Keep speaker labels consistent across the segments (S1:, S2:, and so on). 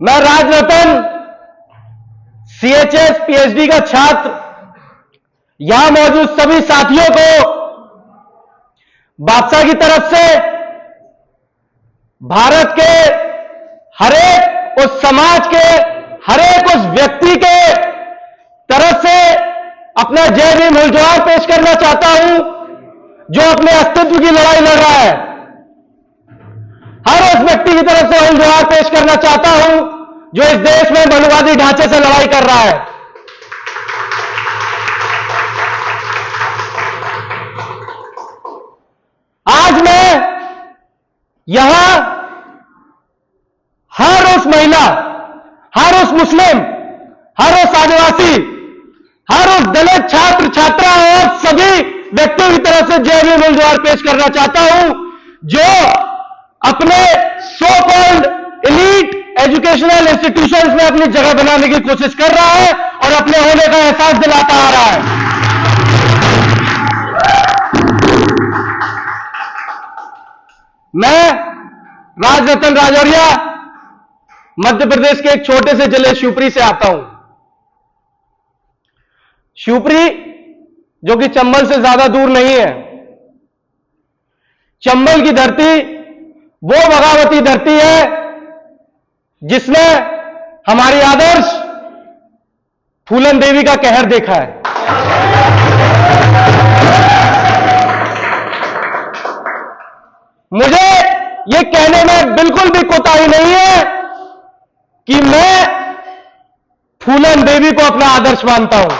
S1: मैं Rajratan CHS PhD का छात्र यहां मौजूद सभी साथियों को बादशाह की तरफ से भारत के हरेक उस समाज के हरेक उस व्यक्ति के तरफ से अपना जय भीम हुलजोहार पेश करना चाहता हूं जो अपने अस्तित्व की लड़ाई लड़ रहा है। हर उस व्यक्ति की तरफ से हुलजोहार पेश करना चाहता हूं जो इस देश में मनुवादी ढांचे से लड़ाई कर रहा है। आज मैं यहां हर उस महिला, हर उस मुस्लिम, हर उस आदिवासी, हर उस दलित छात्र छात्रा और सभी व्यक्तियों की तरफ से जय भीम हुलजोहार पेश करना चाहता हूं जो अपने so called elite educational institutions में अपनी जगह बनाने की कोशिश कर रहा है और अपने होने का एहसास दिलाता आ रहा है। मैं राजरतन राजौरिया मध्य प्रदेश के एक छोटे से जिले शिवपुरी से आता हूं। शिवपुरी जो कि चंबल से ज्यादा दूर नहीं है। चंबल की धरती वो बगावती धरती है जिसने हमारी आदर्श फूलन देवी का कहर देखा है। मुझे यह कहने में बिल्कुल भी कोताही नहीं है कि मैं फूलन देवी को अपना आदर्श मानता हूं।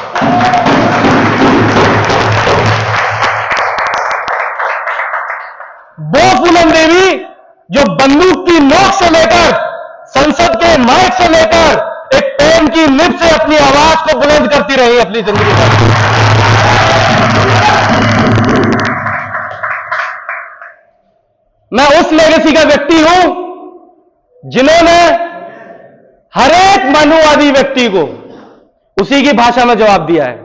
S1: वो फूलन देवी जो बंदूक की नोक से लेकर संसद के माइक से लेकर एक पेन की निब से अपनी आवाज को बुलंद करती रही अपनी जिंदगी में। मैं उस लेगेसी का व्यक्ति हूं जिन्होंने हर एक मानववादी व्यक्ति को उसी की भाषा में जवाब दिया है।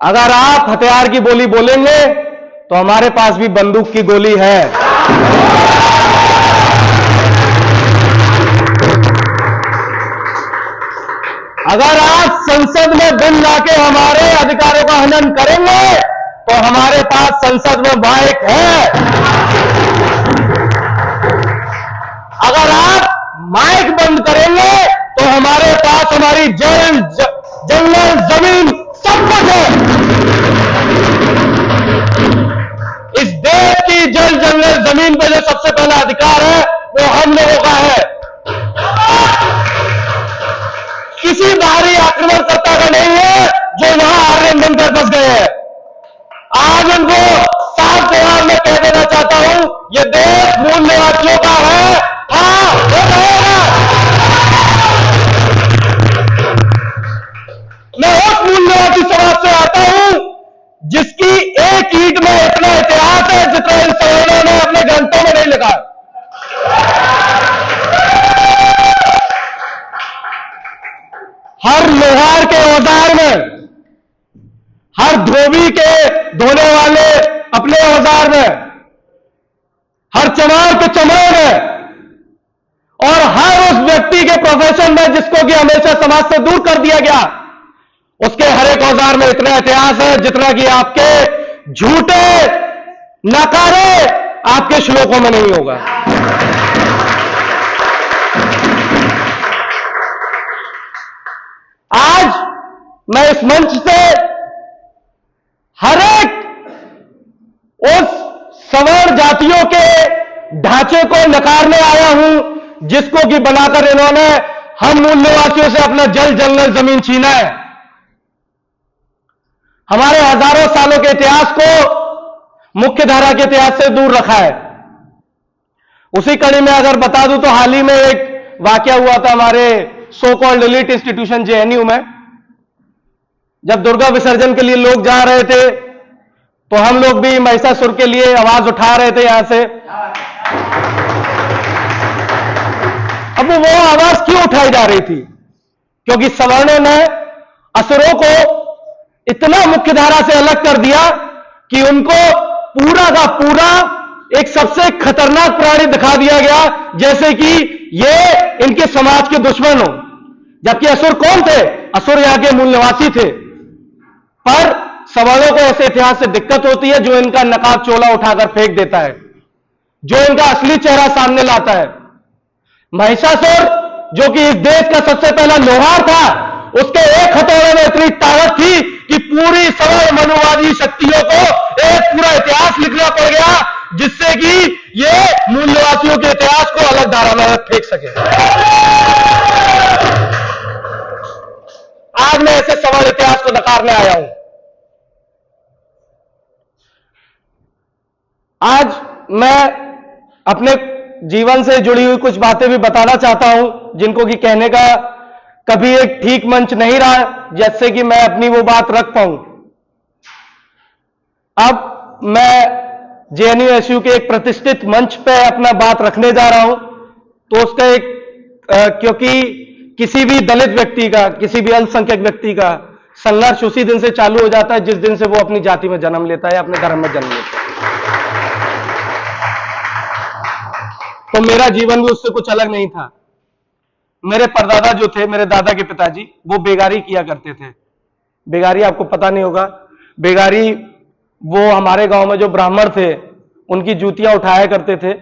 S1: अगर आप हथियार की बोली बोलेंगे तो हमारे पास भी बंदूक की गोली है। अगर आप संसद में बिल लाके हमारे अधिकारों का हनन करेंगे तो हमारे पास संसद में माइक है। अगर आप माइक बंद करेंगे तो हमारे पास हमारी जंगल जमीन सब कुछ है। इस देश की जल जंगल जमीन पर जो सबसे पहला अधिकार है वो हम लोगों का है। किसी बाहरी आक्रमणकर्ता का नहीं है जो यहां आर्यन बनकर बस गए हैं। आज उनको साफ जवाब में कह देना चाहता हूं ये देश मूल निवासियों का है। हाँ, वो रहेगा। मैं उस मूल निवासी समाज से आता हूं जिसकी एक ईंट में इतना इतिहास है जितना इन सवर्णों ने अपने ग्रंथों में नहीं लिखा। हर लोहार के औजार में, हर धोबी के धोने वाले अपने औजार में, हर चमार के चमड़े में और हर उस व्यक्ति के प्रोफेशन में जिसको कि हमेशा समाज से दूर कर दिया गया उसके हर एक औजार में इतना इतिहास है जितना कि आपके झूठे नकारे आपके श्लोकों में नहीं होगा। आज मैं इस मंच से हर एक उस सवर्ण जातियों के ढांचे को नकारने आया हूं जिसको कि बनाकर इन्होंने हम मूल निवासियों से अपना जल जंगल जमीन छीना है। हमारे हजारों सालों के इतिहास को मुख्य धारा के इतिहास से दूर रखा है। उसी कड़ी में अगर बता दूं तो हाल ही में एक वाकया हुआ था हमारे so called elite institution JNU में। जब दुर्गा विसर्जन के लिए लोग जा रहे थे तो हम लोग भी महिषासुर के लिए आवाज उठा रहे थे यहां से। अब वो आवाज क्यों उठाई जा रही थी? क्योंकि सवर्णों ने असुरों को इतना मुख्य धारा से अलग कर दिया कि उनको पूरा का पूरा एक सबसे खतरनाक प्राणी दिखा दिया गया, जैसे कि ये इनके समाज के दुश्मन हो। जबकि असुर कौन थे? असुर यहां के मूल निवासी थे। पर सवालों को ऐसे इतिहास से दिक्कत होती है जो इनका नकाब चोला उठाकर फेंक देता है, जो इनका असली चेहरा सामने लाता है। महिषासुर, जो कि इस देश का सबसे पहला लोहार था, उसके एक हथौड़े में इतनी ताकत थी कि पूरी सरल मनुवादी शक्तियों को एक पूरा इतिहास लिखना पड़ गया, जिससे कि ये मूल निवासियों के इतिहास को अलग धारा में फेंक सके। आज मैं ऐसे सवाल इतिहास को नकारने आया हूं। आज मैं अपने जीवन से जुड़ी हुई कुछ बातें भी बताना चाहता हूं, जिनको कि कहने का कभी एक ठीक मंच नहीं रहा, जिससे कि मैं अपनी वो बात रख पाऊं। अब मैं जेएनयू-एसयू के एक प्रतिष्ठित मंच पे अपना बात रखने जा रहा हूं, तो उसका एक क्योंकि किसी भी दलित व्यक्ति का, किसी भी अल्पसंख्यक व्यक्ति का संघर्ष उसी दिन से चालू हो जाता है जिस दिन से वो अपनी जाति में जन्म लेता है, अपने धर्म में जन्म लेता है। तो मेरा जीवन भी उससे कुछ अलग नहीं था। मेरे परदादा जो थे, मेरे दादा के पिताजी, वो बेगारी किया करते थे। बेगारी आपको पता नहीं होगा। बेगारी वो हमारे गांव में जो ब्राह्मण थे, उनकी जूतियां उठाया करते थे,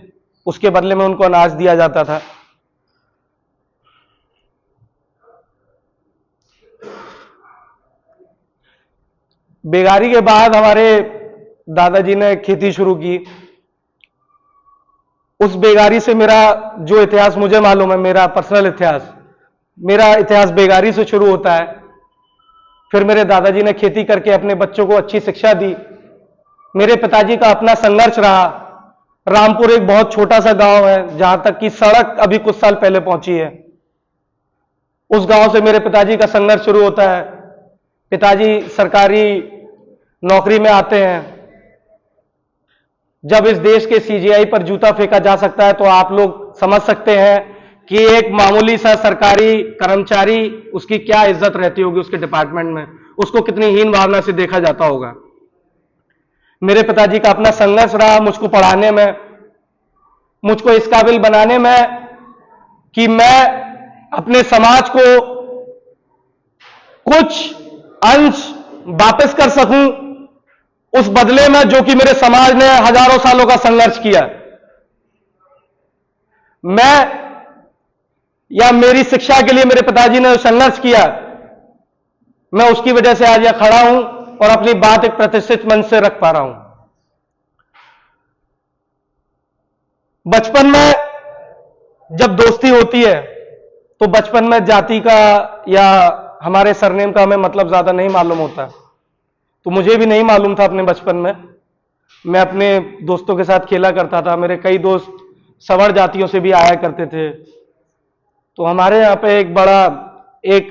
S1: उसके बदले में उनको अनाज दिया जाता था। बेगारी के बाद हमारे दादाजी ने खेती शुरू की। उस बेगारी से मेरा जो इतिहास मुझे मालूम है, मेरा पर्सनल इतिहास, मेरा इतिहास बेगारी से शुरू होता है। फिर मेरे दादाजी ने खेती करके अपने बच्चों को अच्छी शिक्षा दी। मेरे पिताजी का अपना संघर्ष रहा। रामपुर एक बहुत छोटा सा गांव है, जहां तक कि सड़क अभी कुछ साल पहले पहुंची है। उस गांव से मेरे पिताजी का संघर्ष शुरू होता है। पिताजी सरकारी नौकरी में आते हैं। जब इस देश के सीजीआई पर जूता फेंका जा सकता है, तो आप लोग समझ सकते हैं कि एक मामूली सा सरकारी कर्मचारी, उसकी क्या इज्जत रहती होगी उसके डिपार्टमेंट में, उसको कितनी हीन भावना से देखा जाता होगा। मेरे पिताजी का अपना संघर्ष रहा मुझको पढ़ाने में, मुझको इस काबिल बनाने में कि मैं अपने समाज को कुछ अंश वापस कर सकूं, उस बदले में जो कि मेरे समाज ने हजारों सालों का संघर्ष किया। मैं या मेरी शिक्षा के लिए मेरे पिताजी ने संघर्ष किया, मैं उसकी वजह से आज यहां खड़ा हूं और अपनी बात एक प्रतिष्ठित मंच से रख पा रहा हूं। बचपन में जब दोस्ती होती है, तो बचपन में जाति का या हमारे सरनेम का हमें मतलब ज्यादा नहीं मालूम होता। तो मुझे भी नहीं मालूम था अपने बचपन में। मैं अपने दोस्तों के साथ खेला करता था। मेरे कई दोस्त सवर्ण जातियों से भी आया करते थे। तो हमारे यहाँ पे एक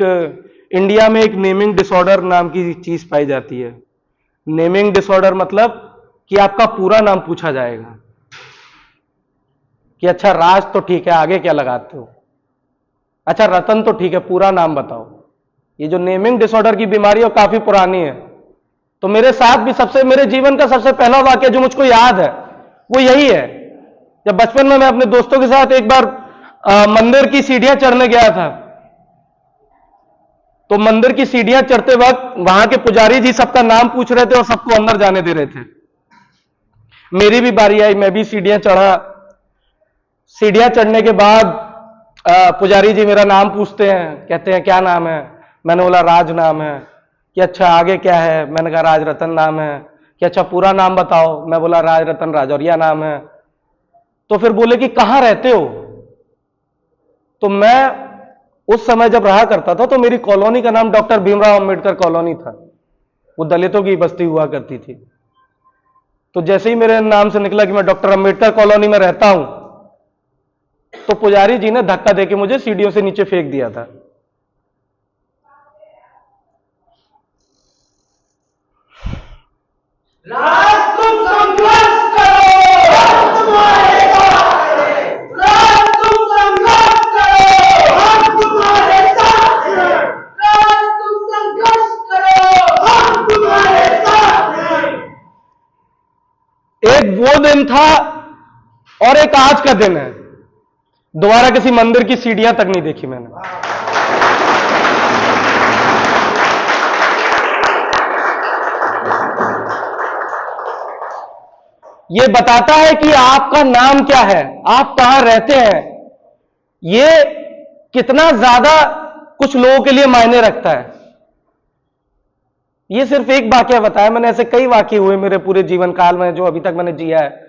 S1: इंडिया में एक नेमिंग डिसऑर्डर नाम की चीज पाई जाती है। नेमिंग डिसऑर्डर मतलब कि आपका पूरा नाम पूछा जाएगा कि अच्छा राज तो ठीक है, आगे क्या लगाते हो, अच्छा रतन तो ठीक है, पूरा नाम बताओ। ये जो नेमिंग डिसऑर्डर की बीमारी है काफी पुरानी है। तो मेरे साथ भी मेरे जीवन का सबसे पहला वाक्य जो मुझको याद है वो यही है। जब बचपन में मैं अपने दोस्तों के साथ एक बार मंदिर की सीढ़ियां चढ़ने गया था, तो मंदिर की सीढ़ियां चढ़ते वक्त वहां के पुजारी जी सबका नाम पूछ रहे थे और सबको अंदर जाने दे रहे थे। मेरी भी बारी आई, मैं भी सीढ़ियां चढ़ा। सीढ़ियां चढ़ने के बाद पुजारी जी मेरा नाम पूछते हैं, कहते हैं क्या नाम है। मैंने बोला राज नाम है। कि अच्छा आगे क्या है। मैंने कहा राज रतन नाम है। कि अच्छा पूरा नाम बताओ। मैं बोला राज रतन राजौरिया नाम है। तो फिर बोले कि कहां रहते हो। तो मैं उस समय जब रहा करता था, तो मेरी कॉलोनी का नाम डॉक्टर भीमराव अंबेडकर कॉलोनी था। वो दलितों की बस्ती हुआ करती थी। तो जैसे ही मेरे नाम से निकला कि मैं डॉक्टर अंबेडकर कॉलोनी में रहता हूं, तो पुजारी जी ने धक्का देके मुझे सीढ़ियों से नीचे फेंक दिया था।
S2: राज तुम संघर्ष करो, हम तुम्हारे साथ हैं। राज तुम संघर्ष करो, हम तुम्हारे साथ हैं। राज तुम संघर्ष करो, हम तुम्हारे साथ हैं।
S1: एक वो दिन था और एक आज का दिन है, दोबारा किसी मंदिर की सीढ़ियां तक नहीं देखी मैंने। ये बताता है कि आपका नाम क्या है, आप कहां रहते हैं, ये कितना ज्यादा कुछ लोगों के लिए मायने रखता है। ये सिर्फ एक वाकया बताया मैंने, ऐसे कई वाकये हुए मेरे पूरे जीवन काल में जो अभी तक मैंने जिया है।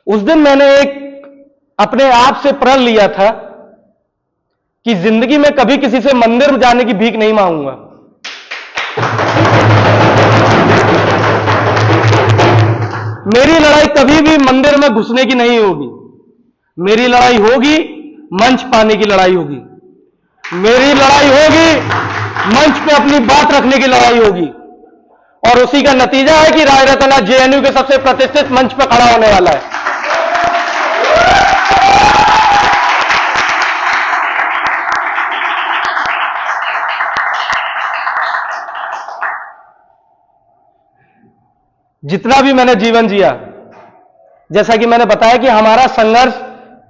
S1: उस दिन मैंने एक अपने आप से प्रण लिया था कि जिंदगी में कभी किसी से मंदिर में जाने की भीख नहीं मांगूंगा। मेरी लड़ाई कभी भी मंदिर में घुसने की नहीं होगी, मेरी लड़ाई होगी मंच पाने की लड़ाई होगी, मेरी लड़ाई होगी मंच पे अपनी बात रखने की लड़ाई होगी। और उसी का नतीजा है कि राय रतन जेएनयू के सबसे प्रतिष्ठित मंच पर खड़ा होने वाला है। जितना भी मैंने जीवन जिया, जैसा कि मैंने बताया कि हमारा संघर्ष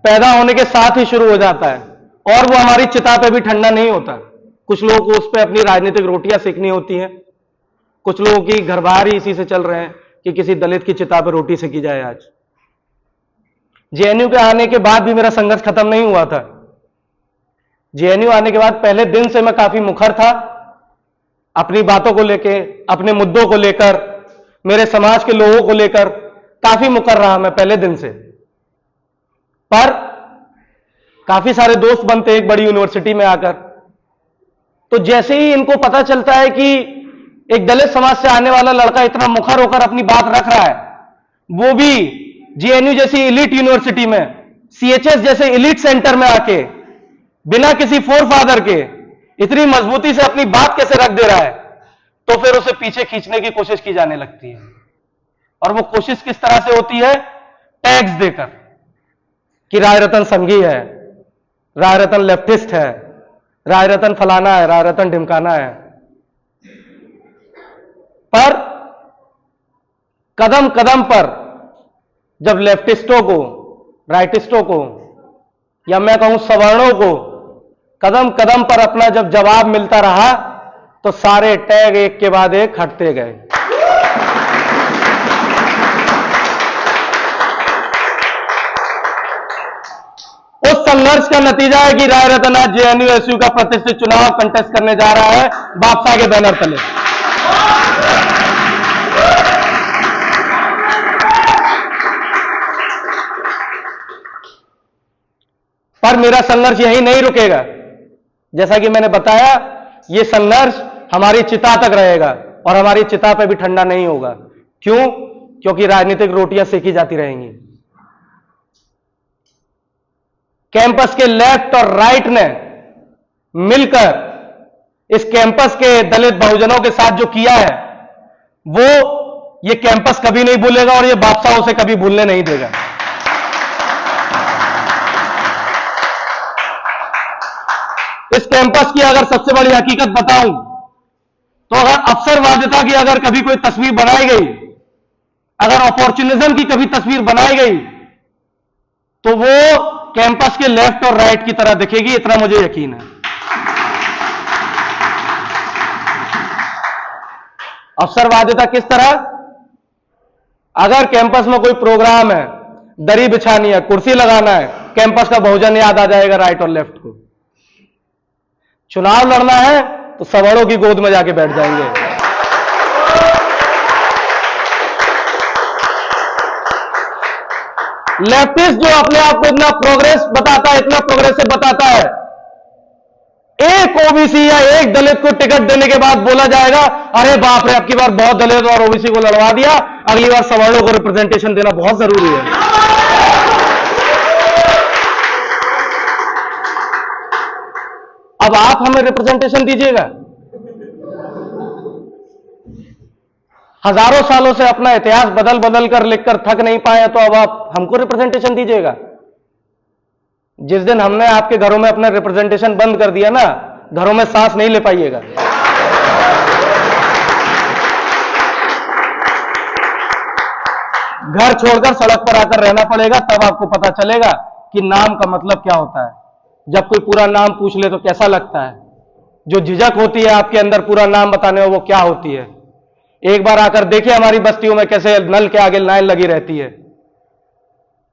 S1: पैदा होने के साथ ही शुरू हो जाता है और वो हमारी चिता पे भी ठंडा नहीं होता। कुछ लोगों को उस पे अपनी राजनीतिक रोटियां सेकनी होती हैं, कुछ लोगों की घर बार ही इसी से चल रहे हैं कि किसी दलित की चिता पे रोटी सेकी जाए। आज जेएनयू के आने के बाद भी मेरा संघर्ष खत्म नहीं हुआ था। जेएनयू आने के बाद पहले दिन से मैं काफी मुखर था, अपनी बातों को लेकर, अपने मुद्दों को लेकर, मेरे समाज के लोगों को लेकर काफी मुकर रहा मैं पहले दिन से। पर काफी सारे दोस्त बनते एक बड़ी यूनिवर्सिटी में आकर, तो जैसे ही इनको पता चलता है कि एक दलित समाज से आने वाला लड़का इतना मुखर होकर अपनी बात रख रहा है, वो भी जेएनयू जैसी इलीट यूनिवर्सिटी में, सीएचएस जैसे इलीट सेंटर में आके बिना किसी फोरफादर के इतनी मजबूती से अपनी बात कैसे रख दे रहा है, तो फिर उसे पीछे खींचने की कोशिश की जाने लगती है। और वो कोशिश किस तरह से होती है? टैग्स देकर कि राय रतन संघी है, राय रतन लेफ्टिस्ट है, राय रतन फलाना है, राय रतन ढिमकाना है। पर कदम कदम पर जब लेफ्टिस्टों को, राइटिस्टों को, या मैं कहूं सवर्णों को कदम कदम पर अपना जब जवाब मिलता रहा, तो सारे टैग एक के बाद एक हटते गए। उस संघर्ष का नतीजा है कि राय रतन आज जेएनयू एसयू का प्रतिष्ठित चुनाव कंटेस्ट करने जा रहा है बादशाह के बैनर तले। पर मेरा संघर्ष यहीं नहीं रुकेगा। जैसा कि मैंने बताया, यह संघर्ष हमारी चिता तक रहेगा और हमारी चिता पे भी ठंडा नहीं होगा। क्यों? क्योंकि राजनीतिक रोटियां सेकी जाती रहेंगी। कैंपस के लेफ्ट और राइट ने मिलकर इस कैंपस के दलित बहुजनों के साथ जो किया है, वो ये कैंपस कभी नहीं भूलेगा और ये बादशाह उसे कभी भूलने नहीं देगा। इस कैंपस की अगर सबसे बड़ी हकीकत बताऊं, तो अगर अवसरवादिता की अगर कभी कोई तस्वीर बनाई गई, अगर अपॉर्चुनिज्म की कभी तस्वीर बनाई गई, तो वो कैंपस के लेफ्ट और राइट की तरह दिखेगी, इतना मुझे यकीन है। अवसरवादिता किस तरह? अगर कैंपस में कोई प्रोग्राम है, दरी बिछानी है, कुर्सी लगाना है, कैंपस का बहुजन याद आ जाएगा राइट और लेफ्ट को। चुनाव लड़ना है तो सवर्णों की गोद में जाके बैठ जाएंगे। लेफ्टिस्ट जो अपने आप को इतना प्रोग्रेस बताता है, इतना प्रोग्रेसिव बताता है, एक ओबीसी या एक दलित को टिकट देने के बाद बोला जाएगा, अरे बाप रे, अब की बार बहुत दलित और ओबीसी को लड़वा दिया, अगली बार सवर्णों को रिप्रेजेंटेशन देना बहुत जरूरी है। अब आप हमें रिप्रेजेंटेशन दीजिएगा। हजारों सालों से अपना इतिहास बदल बदल कर लिखकर थक नहीं पाए, तो अब आप हमको रिप्रेजेंटेशन दीजिएगा। जिस दिन हमने आपके घरों में अपना रिप्रेजेंटेशन बंद कर दिया ना, घरों में सांस नहीं ले पाइएगा। घर छोड़कर सड़क पर आकर रहना पड़ेगा, तब आपको पता चलेगा कि नाम का मतलब क्या होता है। जब कोई पूरा नाम पूछ ले तो कैसा लगता है, जो झिझक होती है आपके अंदर पूरा नाम बताने में, वो क्या होती है। एक बार आकर देखिए हमारी बस्तियों में कैसे नल के आगे लाइन लगी रहती है,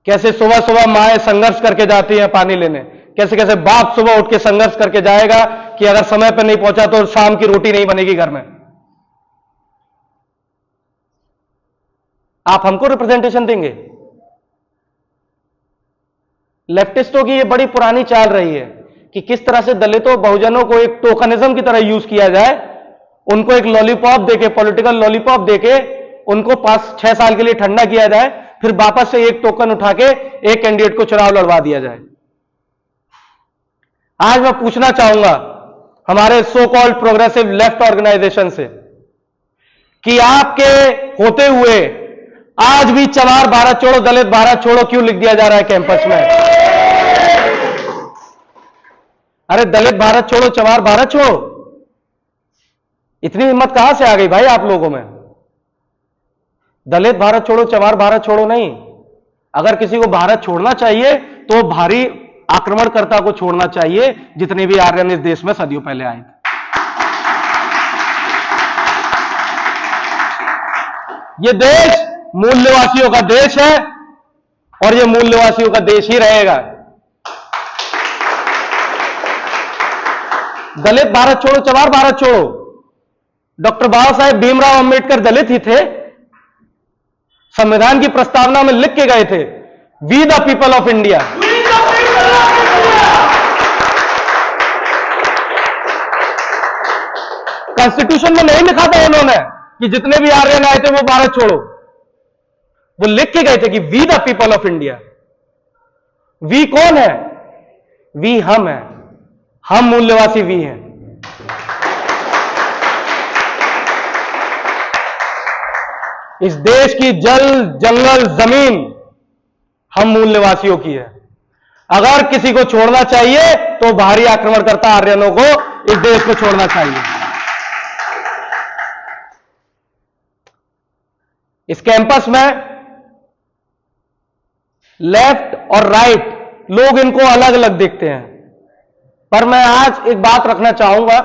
S1: कैसे सुबह सुबह माएं संघर्ष करके जाती हैं पानी लेने, कैसे कैसे बाप सुबह उठ के संघर्ष करके जाएगा कि अगर समय पर नहीं पहुंचा तो शाम की रोटी नहीं बनेगी घर में। आप हमको रिप्रेजेंटेशन देंगे? लेफ्टिस्टों की ये बड़ी पुरानी चाल रही है कि किस तरह से दलितों बहुजनों को एक टोकनिज्म की तरह यूज किया जाए, उनको एक लॉलीपॉप देके, पॉलिटिकल लॉलीपॉप देके उनको 5-6 साल के लिए ठंडा किया जाए, फिर वापस से एक टोकन उठा के एक कैंडिडेट को चुनाव लड़वा दिया जाए। आज मैं पूछना चाहूंगा हमारे so called progressive left organisation से कि आपके होते हुए आज भी चमार भारत छोड़ो, दलित भारत छोड़ो क्यों लिख दिया जा रहा है कैंपस में? अरे दलित भारत छोड़ो, चमार भारत छोड़ो, इतनी हिम्मत कहां से आ गई भाई आप लोगों में? दलित भारत छोड़ो, चमार भारत छोड़ो नहीं। अगर किसी को भारत छोड़ना चाहिए तो भारी आक्रमणकर्ता को छोड़ना चाहिए, जितने भी आर्यन इस देश में सदियों पहले आए थे। यह देश मूल्यवासियों का देश है और यह मूल्यवासियों का देश ही रहेगा। दलित भारत छोड़ो, चमार भारत छोड़ो, डॉक्टर बाबा साहेब भीमराव अंबेडकर दलित ही थे। संविधान की प्रस्तावना में लिख के गए थे, we the people of India. Constitution में नहीं लिखा था उन्होंने कि जितने भी आर्यन आए थे वो भारत छोड़ो, वो लिख के गए थे कि we the people of India. We कौन है? वी हम है, हम मूल्यवासी वी हैं। इस देश की जल, जंगल, जमीन हम मूल्यवासियों की है। अगर किसी को छोड़ना चाहिए तो बाहरी आक्रमणकर्ता आर्यनों को इस देश को छोड़ना चाहिए। इस कैंपस में लेफ्ट और राइट लोग इनको अलग अलग देखते हैं, पर मैं आज एक बात रखना चाहूंगा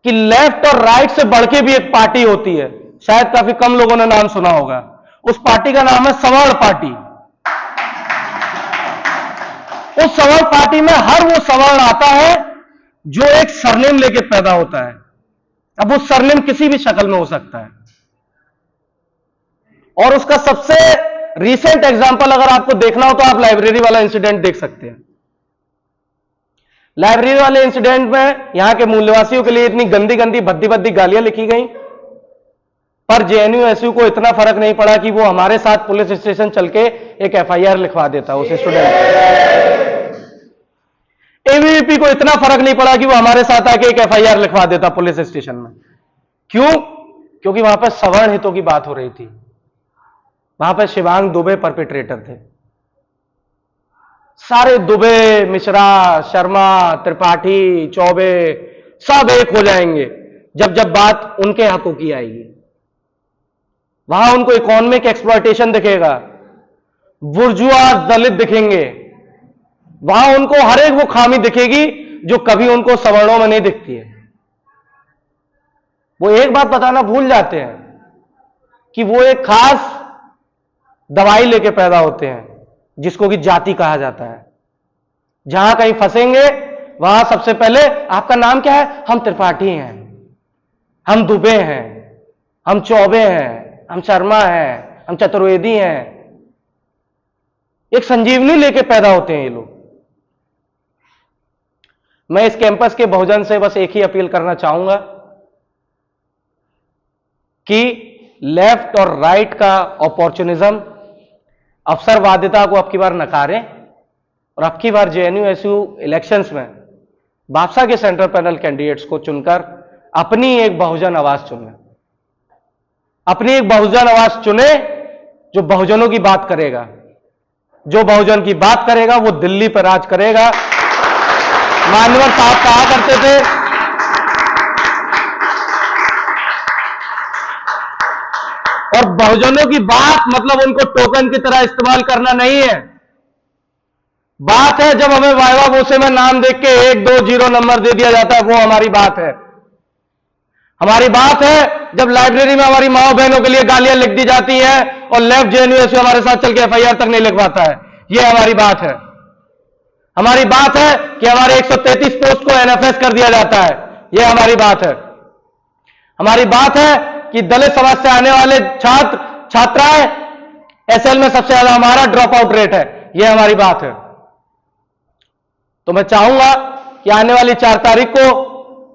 S1: कि लेफ्ट और राइट से बढ़ के भी एक पार्टी होती है, शायद काफी कम लोगों ने नाम सुना होगा। उस पार्टी का नाम है सवर्ण पार्टी। उस सवर्ण पार्टी में हर वो सवर्ण आता है जो एक सरनेम लेके पैदा होता है। अब वो सरनेम किसी भी शक्ल में हो सकता है, और उसका सबसे रीसेंट एग्जांपल अगर आपको देखना हो तो आप लाइब्रेरी वाला इंसिडेंट देख सकते हैं। लाइब्रेरी वाले इंसिडेंट में यहां के मूल्यवासियों के लिए इतनी गंदी गंदी भद्दी भद्दी गालियां लिखी गई, पर जेएनयू-एसयू को इतना फर्क नहीं पड़ा कि वो हमारे साथ पुलिस स्टेशन चल के एक एफआईआर लिखवा देता उस स्टूडेंट। एबीवीपी को इतना फर्क नहीं पड़ा कि वो हमारे साथ आके एक एफआईआर लिखवा देता पुलिस स्टेशन में। क्यों? क्योंकि वहां पर सवर्ण हितों की बात हो रही थी। वहां पर शिवांग दुबे परपेट्रेटर थे। सारे दुबे, मिश्रा, शर्मा, त्रिपाठी, चौबे सब एक हो जाएंगे जब जब बात उनके हकों की आएगी। वहां उनको इकोनॉमिक एक्सप्लॉयटेशन दिखेगा, बुर्जुआ दलित दिखेंगे, वहां उनको हर एक वो खामी दिखेगी जो कभी उनको सवर्णों में नहीं दिखती है। वो एक बात बताना भूल जाते हैं कि वो एक खास दवाई लेके पैदा होते हैं जिसको कि जाति कहा जाता है। जहां कहीं फंसेंगे वहां सबसे पहले आपका नाम क्या है? हम त्रिपाठी हैं, हम दुबे हैं, हम चौबे हैं, हम शर्मा हैं, हम चतुर्वेदी हैं। एक संजीवनी लेके पैदा होते हैं ये लोग। मैं इस कैंपस के बहुजन से बस एक ही अपील करना चाहूंगा कि लेफ्ट और राइट का अपॉर्चुनिज्म, अवसरवादिता को अब की बार नकारें और अब की बार जेएनयू-एसयू इलेक्शंस में भापसा के सेंट्रल पैनल कैंडिडेट्स को चुनकर अपनी एक बहुजन आवाज चुने। अपनी एक बहुजन आवाज चुने जो बहुजनों की बात करेगा। जो बहुजन की बात करेगा वो दिल्ली पर राज करेगा। मान्यवर साहब कहा करते थे और बहुजनों की बात मतलब उनको टोकन की तरह इस्तेमाल करना नहीं है। बात है जब हमें वाइवा वोसे में नाम देख के 1 2 0 नंबर दे दिया जाता है, वो हमारी बात है। हमारी बात है जब लाइब्रेरी में हमारी माओ बहनों के लिए गालियां लिख दी जाती हैं और लेफ्ट जेएनयू हमारे साथ चल के एफआईआर तक नहीं लिखवाता है, यह हमारी बात है। हमारी बात है कि हमारे 133 पोस्ट को एनएफएस कर दिया जाता है, यह हमारी बात है। हमारी बात है कि दलित समाज से आने वाले छात्र छात्राएं एसएल में सबसे ज्यादा हमारा ड्रॉप आउट रेट है, यह हमारी बात है। तो मैं चाहूंगा कि आने वाली 4 तारीख को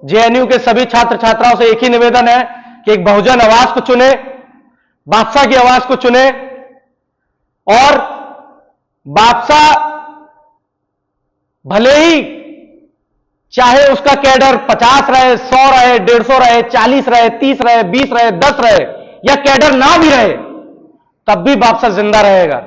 S1: जेएनयू के सभी छात्र छात्राओं से एक ही निवेदन है कि एक बहुजन आवाज को चुने, बादशाह की आवाज को चुने और बादशाह भले ही चाहे उसका कैडर 50 रहे, 100 रहे, 150 रहे, 40 रहे, 30 रहे, 20 रहे, 10 रहे या कैडर ना भी रहे, तब भी बादशाह जिंदा रहेगा।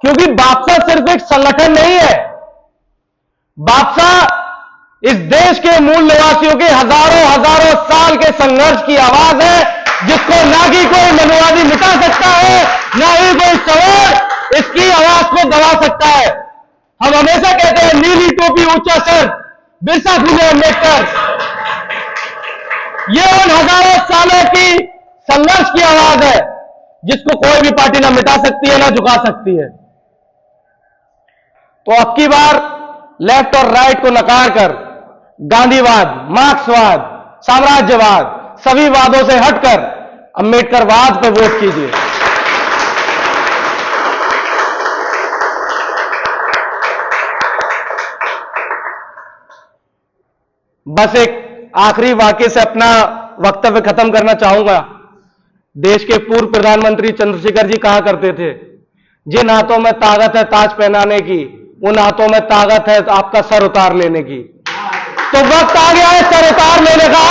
S1: क्योंकि बादशाह सिर्फ एक संगठन नहीं है, बादशाह इस देश के मूल निवासियों के हजारों हजारों साल के संघर्ष की आवाज है, जिसको ना कि कोई मनुवादी मिटा सकता है, ना ही कोई सवाल इसकी आवाज को दबा सकता है। हम हमेशा कहते हैं नीली टोपी ऊंचा सर, बिरसा मुंडा अम्बेडकर। ये उन हजारों सालों की संघर्ष की आवाज है जिसको कोई भी पार्टी ना मिटा सकती है, ना झुका सकती है। तो अब की बार लेफ्ट और राइट को नकार कर गांधीवाद, मार्क्सवाद, साम्राज्यवाद सभी वादों से हटकर अम्बेडकरवाद पर वोट कीजिए। बस एक आखिरी वाक्य से अपना वक्तव्य खत्म करना चाहूंगा। देश के पूर्व प्रधानमंत्री चंद्रशेखर जी कहा करते थे, जिन हाथों में ताकत है ताज पहनाने की, उन हाथों में ताकत है आपका सर उतार लेने की। तो वक्त आ गया है सर उतार लेने का,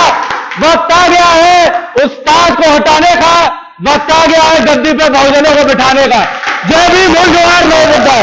S1: वक्त आ गया है उस ताज को हटाने का, वक्त आ गया है गद्दी पे बहुजनों को बिठाने का। जय भीम, जय जोहार, जय मुद्दा।